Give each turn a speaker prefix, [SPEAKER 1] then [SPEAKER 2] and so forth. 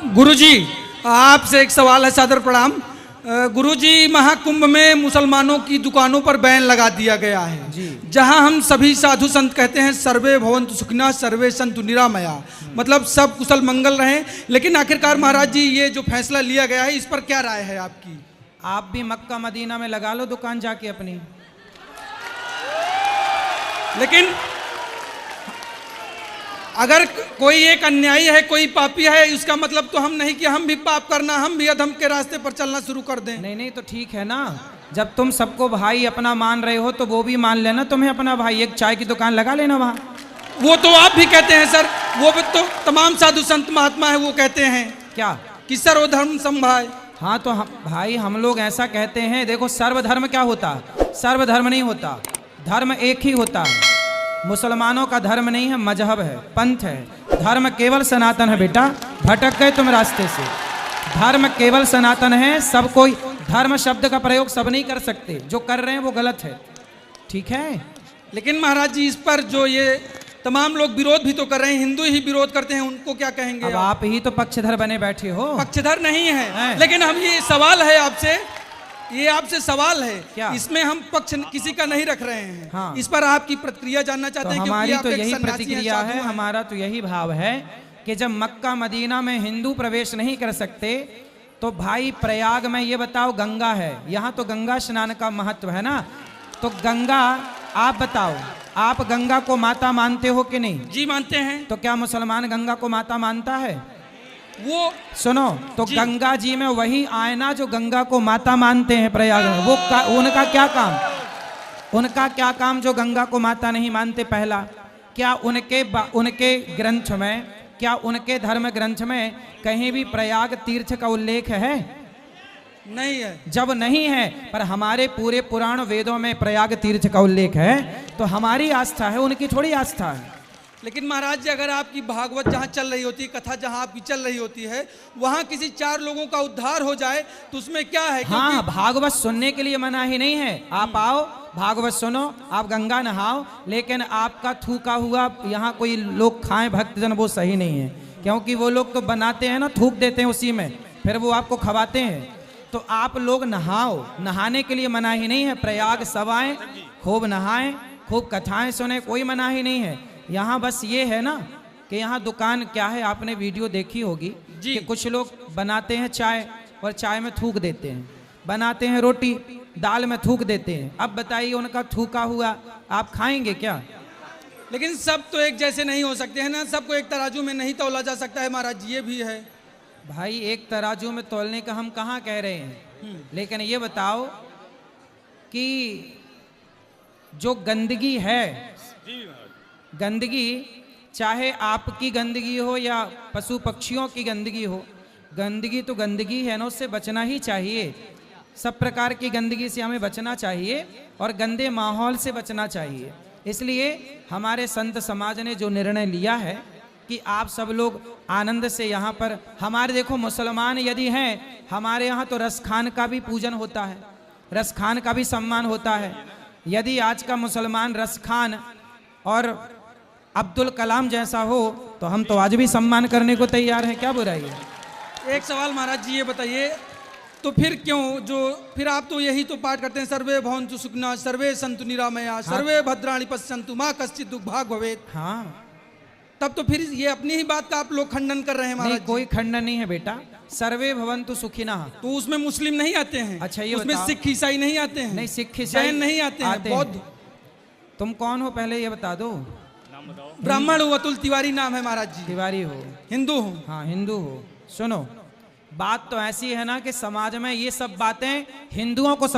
[SPEAKER 1] गुरुजी, आपसे एक सवाल है, सादर प्रणाम। गुरुजी, महाकुंभ में मुसलमानों की दुकानों पर बैन लगा दिया गया है जी। जहां हम सभी साधु संत कहते हैं सर्वे भवन्तु सुखिनः सर्वे सन्तु निरामया, मतलब सब कुशल मंगल रहें, लेकिन आखिरकार महाराज जी ये जो फैसला लिया गया है इस पर क्या राय है आपकी?
[SPEAKER 2] आप भी मक्का मदीना में लगा लो दुकान जाके अपनी।
[SPEAKER 1] लेकिन अगर कोई एक अन्यायी है, कोई पापी है, इसका मतलब तो हम नहीं कि हम भी पाप करना, हम भी अधर्म के रास्ते पर चलना शुरू कर दें।
[SPEAKER 2] नहीं नहीं, तो ठीक है ना, जब तुम सबको भाई अपना मान रहे हो तो वो भी मान लेना तुम्हें अपना भाई। एक चाय की दुकान लगा लेना वहाँ।
[SPEAKER 1] वो तो आप भी कहते हैं सर, वो भी तो तमाम साधु संत महात्मा है वो कहते हैं
[SPEAKER 2] क्या
[SPEAKER 1] कि सर्वधर्म समभाव।
[SPEAKER 2] हाँ तो भाई हम लोग ऐसा कहते हैं। देखो सर्वधर्म क्या होता है? सर्वधर्म नहीं होता, धर्म एक ही होता है। मुसलमानों का धर्म नहीं है, मजहब है, पंथ है। धर्म केवल सनातन है बेटा, भटक गए तुम रास्ते से। धर्म केवल सनातन है, सब कोई धर्म शब्द का प्रयोग सब नहीं कर सकते, जो कर रहे हैं वो गलत है, ठीक है।
[SPEAKER 1] लेकिन महाराज जी इस पर जो ये तमाम लोग विरोध भी तो कर रहे हैं, हिंदू ही विरोध करते हैं, उनको क्या कहेंगे?
[SPEAKER 2] अब आप ही तो पक्षधर बने बैठे हो।
[SPEAKER 1] पक्षधर नहीं है, लेकिन हम ये सवाल है आपसे, ये आपसे सवाल है क्या? इसमें हम पक्ष किसी का नहीं रख रहे हैं। हाँ। इस पर आपकी प्रतिक्रिया जानना चाहते हैं।
[SPEAKER 2] हमारी तो यही प्रतिक्रिया है, हमारा तो यही भाव है कि जब मक्का मदीना में हिंदू प्रवेश नहीं कर सकते तो भाई प्रयाग में ये बताओ गंगा है, यहाँ तो गंगा स्नान का महत्व है ना, तो गंगा आप बताओ, आप गंगा को माता मानते हो कि नहीं?
[SPEAKER 1] जी मानते हैं।
[SPEAKER 2] तो क्या मुसलमान गंगा को माता मानता है?
[SPEAKER 1] वो
[SPEAKER 2] सुनो तो गंगा जी में वही आयना जो गंगा को माता मानते हैं प्रयाग में, वो उनका क्या काम? उनका क्या काम जो गंगा को माता नहीं मानते? पहला, क्या उनके ग्रंथ में, क्या उनके धर्म ग्रंथ में कहीं भी प्रयाग तीर्थ का उल्लेख है?
[SPEAKER 1] नहीं है। जब
[SPEAKER 2] नहीं है, पर हमारे पूरे पुराण वेदों में प्रयाग तीर्थ का उल्लेख है, तो हमारी आस्था है, उनकी थोड़ी आस्था है।
[SPEAKER 1] लेकिन महाराज जी अगर आपकी भागवत जहाँ चल रही होती है, कथा जहाँ आपकी चल रही होती है, वहाँ किसी 4 लोगों का उद्धार हो जाए तो उसमें क्या है?
[SPEAKER 2] हाँ, भागवत सुनने के लिए मना ही नहीं है। आप आओ, भागवत सुनो, आप गंगा नहाओ, लेकिन आपका थूका हुआ यहाँ कोई लोग खाएं भक्तजन, वो सही नहीं है, क्योंकि वो लोग तो बनाते हैं ना, थूक देते हैं उसी में, फिर वो आपको खवाते हैं। तो आप लोग नहाओ, नहाने के लिए मना ही नहीं है। प्रयाग सब आए, खूब नहाएं, खूब कथाएं सुने, कोई मना ही नहीं है। यहाँ बस ये है ना कि यहाँ दुकान क्या है, आपने वीडियो देखी होगी कि कुछ लोग बनाते हैं चाय और चाय में थूक देते हैं, बनाते हैं रोटी, दाल में थूक देते हैं। अब बताइए उनका थूका हुआ आप खाएंगे क्या?
[SPEAKER 1] लेकिन सब तो एक जैसे नहीं हो सकते हैं ना, सबको एक तराजू में नहीं तौला जा सकता है महाराज जी, ये भी है।
[SPEAKER 2] भाई एक तराजू में तौलने का हम कहाँ कह रहे हैं, लेकिन ये बताओ कि जो गंदगी है, गंदगी चाहे आपकी गंदगी हो या पशु पक्षियों की गंदगी हो, गंदगी तो गंदगी है ना, उससे बचना ही चाहिए। सब प्रकार की गंदगी से हमें बचना चाहिए और गंदे माहौल से बचना चाहिए। इसलिए हमारे संत समाज ने जो निर्णय लिया है कि आप सब लोग आनंद से यहाँ पर, हमारे देखो मुसलमान यदि हैं, हमारे यहाँ तो रसखान का भी पूजन होता है, रसखान का भी सम्मान होता है। यदि आज का मुसलमान रसखान और अब्दुल कलाम जैसा हो तो हम तो आज भी सम्मान करने को तैयार हैं, क्या बुराई है?
[SPEAKER 1] एक सवाल महाराज जी ये बताइए, तो फिर क्यों जो फिर आप तो यही तो पाठ करते हैं, सर्वे भवन्तु सुखिनः सर्वे सन्तु निरामया सर्वे भद्राणि पश्यन्तु मा कश्चित् दुर्भाग् भवेत्।
[SPEAKER 2] हाँ,
[SPEAKER 1] तब तो फिर ये अपनी ही बात का आप लोग खंडन कर रहे हैं महाराज।
[SPEAKER 2] कोई खंडन नहीं है बेटा, सर्वे भवन्तु सुखिनः।
[SPEAKER 1] तो उसमें मुस्लिम नहीं आते हैं?
[SPEAKER 2] अच्छा ये
[SPEAKER 1] उसमें सिख ईसाई नहीं आते हैं?
[SPEAKER 2] नहीं, सिख ईसाई
[SPEAKER 1] जैन नहीं आते हैं, बौद्ध।
[SPEAKER 2] तुम कौन हो पहले ये बता दो।
[SPEAKER 1] ब्राह्मण हूँ, अतुल तिवारी नाम है महाराज जी।
[SPEAKER 2] तिवारी हो?
[SPEAKER 1] हिंदू हूँ।
[SPEAKER 2] हाँ हिंदू हो। सुनो, बात तो ऐसी है ना कि समाज में ये सब बातें हिंदुओं को